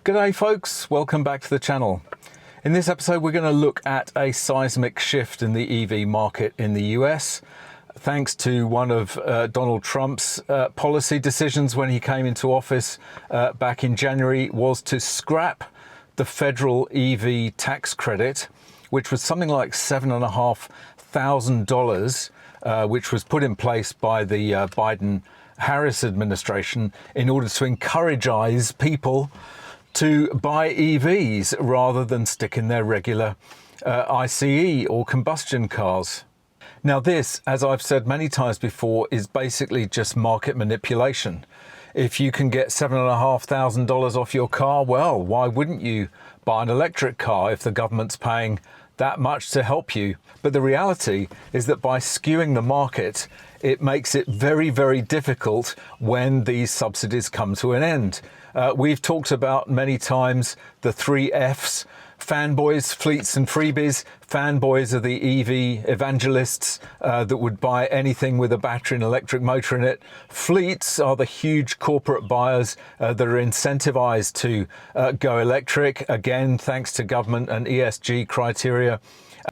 G'day folks, welcome back to the channel. In this episode we're going to look at a seismic shift in the EV market in the US thanks to one of Donald Trump's policy decisions when he came into office back in January was to scrap the federal EV tax credit, which was something like $7,500, which was put in place by the Biden-Harris administration in order to encourage people to buy EVs rather than stick in their regular ICE or combustion cars. Now this, as I've said many times before, is basically just market manipulation. If you can get $7,500 off your car, well, why wouldn't you buy an electric car if the government's paying that much to help you? But the reality is that by skewing the market, it makes it very, very difficult when these subsidies come to an end. We've talked about many times the 3 Fs: fanboys, fleets and freebies. Fanboys are the EV evangelists that would buy anything with a battery and electric motor in it. Fleets are the huge corporate buyers that are incentivized to go electric, again thanks to government and ESG criteria.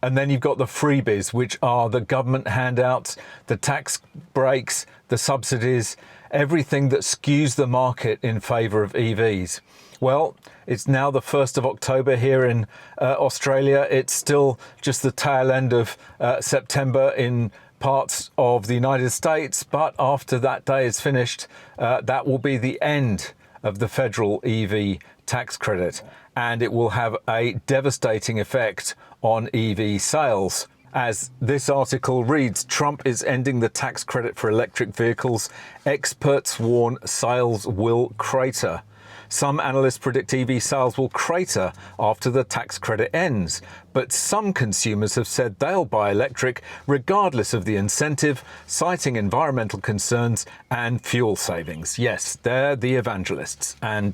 And then you've got the freebies, which are the government handouts, the tax breaks, the subsidies, everything that skews the market in favour of EVs. Well, it's now the 1st of October here in Australia. It's still just the tail end of September in parts of the United States. But after that day is finished, that will be the end of the federal EV tax credit. And it will have a devastating effect on EV sales. As this article reads, Trump is ending the tax credit for electric vehicles. Experts warn sales will crater. Some analysts predict EV sales will crater after the tax credit ends, but some consumers have said they'll buy electric regardless of the incentive, citing environmental concerns and fuel savings. Yes, they're the evangelists, and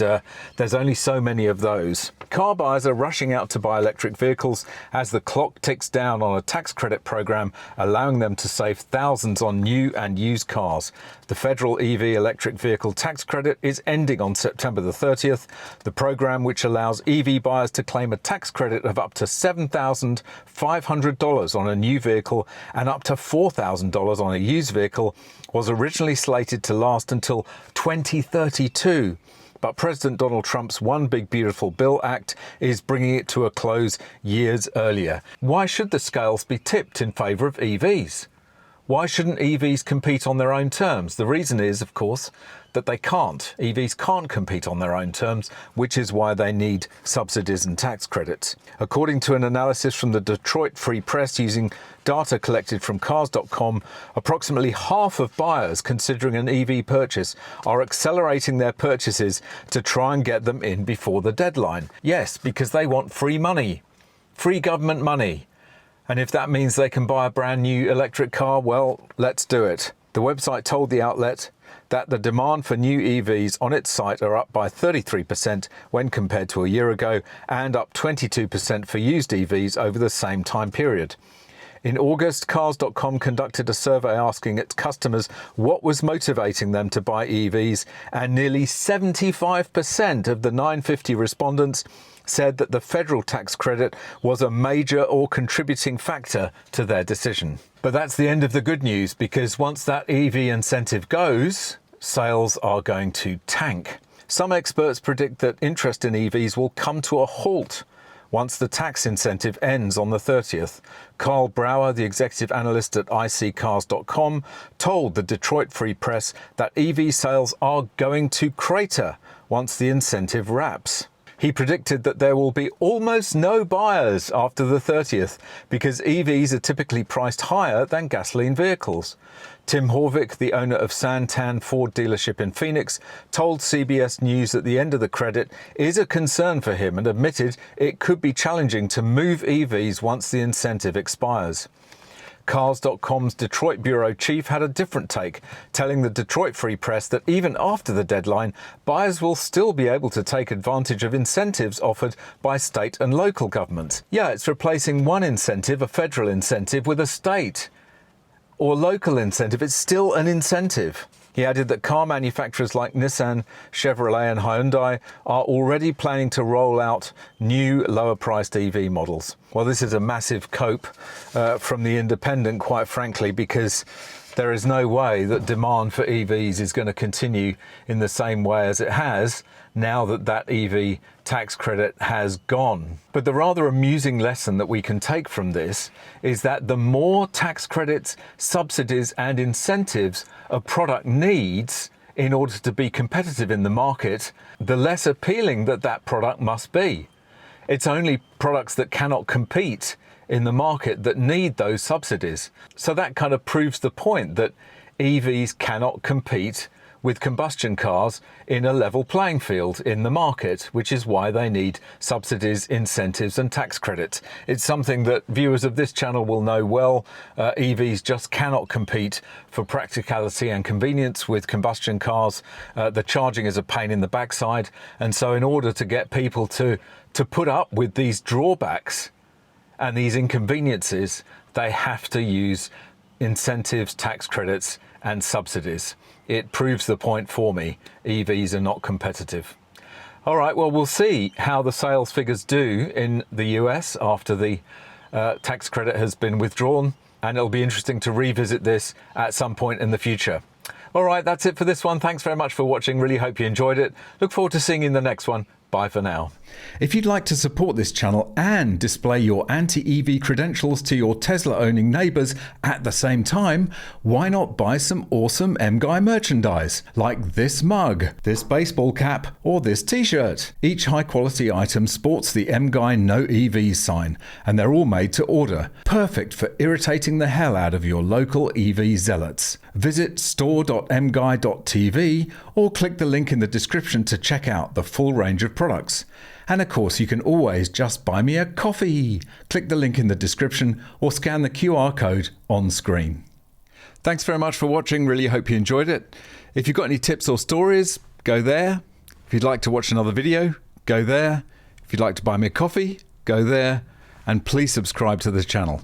there's only so many of those. Car buyers are rushing out to buy electric vehicles as the clock ticks down on a tax credit program, allowing them to save thousands on new and used cars. The federal EV electric vehicle tax credit is ending on September the 30th. The program, which allows EV buyers to claim a tax credit of up to $7,500 on a new vehicle and up to $4,000 on a used vehicle, was originally slated to last until 2032. But President Donald Trump's One Big Beautiful Bill Act is bringing it to a close years earlier. Why should the scales be tipped in favour of EVs? Why shouldn't EVs compete on their own terms? The reason is, of course, that they can't. EVs can't compete on their own terms, which is why they need subsidies and tax credits. According to an analysis from the Detroit Free Press using data collected from cars.com, approximately half of buyers considering an EV purchase are accelerating their purchases to try and get them in before the deadline. Yes, because they want free money, free government money. And if that means they can buy a brand new electric car, well, let's do it. The website told the outlet that the demand for new EVs on its site are up by 33% when compared to a year ago, and up 22% for used EVs over the same time period. In August, Cars.com conducted a survey asking its customers what was motivating them to buy EVs, and nearly 75% of the 950 respondents said that the federal tax credit was a major or contributing factor to their decision. But that's the end of the good news, because once that EV incentive goes, sales are going to tank. Some experts predict that interest in EVs will come to a halt once the tax incentive ends on the 30th. Carl Brower, the executive analyst at iSeeCars.com, told the Detroit Free Press that EV sales are going to crater once the incentive wraps. He predicted that there will be almost no buyers after the 30th because EVs are typically priced higher than gasoline vehicles. Tim Horvick, the owner of Santan Ford dealership in Phoenix, told CBS News that the end of the credit is a concern for him and admitted it could be challenging to move EVs once the incentive expires. Cars.com's Detroit bureau chief had a different take, telling the Detroit Free Press that even after the deadline, buyers will still be able to take advantage of incentives offered by state and local governments. Yeah, it's replacing one incentive, a federal incentive, with a state or local incentive. It's still an incentive. He added that car manufacturers like Nissan, Chevrolet and Hyundai are already planning to roll out new lower-priced EV models. Well, this is a massive cope from the Independent, quite frankly, because there is no way that demand for EVs is going to continue in the same way as it has now that that EV tax credit has gone. But the rather amusing lesson that we can take from this is that the more tax credits, subsidies and incentives a product needs in order to be competitive in the market, the less appealing that that product must be. It's only products that cannot compete in the market that need those subsidies. So that kind of proves the point that EVs cannot compete with combustion cars in a level playing field in the market, which is why they need subsidies, incentives and tax credits. It's something that viewers of this channel will know well. EVs just cannot compete for practicality and convenience with combustion cars. The charging is a pain in the backside, and so in order to get people to put up with these drawbacks and these inconveniences, they have to use incentives, tax credits and subsidies. It proves the point for me. EVs are not competitive. All right, well, we'll see how the sales figures do in the US after the tax credit has been withdrawn, and it'll be interesting to revisit this at some point in the future. All right, that's it for this one. Thanks very much for watching. Really hope you enjoyed it. Look forward to seeing you in the next one. Bye for now. If you'd like to support this channel and display your anti-EV credentials to your Tesla-owning neighbours at the same time, why not buy some awesome MGUY merchandise, like this mug, this baseball cap, or this t-shirt. Each high-quality item sports the MGUY No EVs sign, and they're all made to order, perfect for irritating the hell out of your local EV zealots. Visit store.mguy.tv or click the link in the description to check out the full range of products. And of course, you can always just buy me a coffee. Click the link in the description or scan the QR code on screen. Thanks very much for watching. Really hope you enjoyed it. If you've got any tips or stories, go there. If you'd like to watch another video, go there. If you'd like to buy me a coffee, go there. And please subscribe to the channel.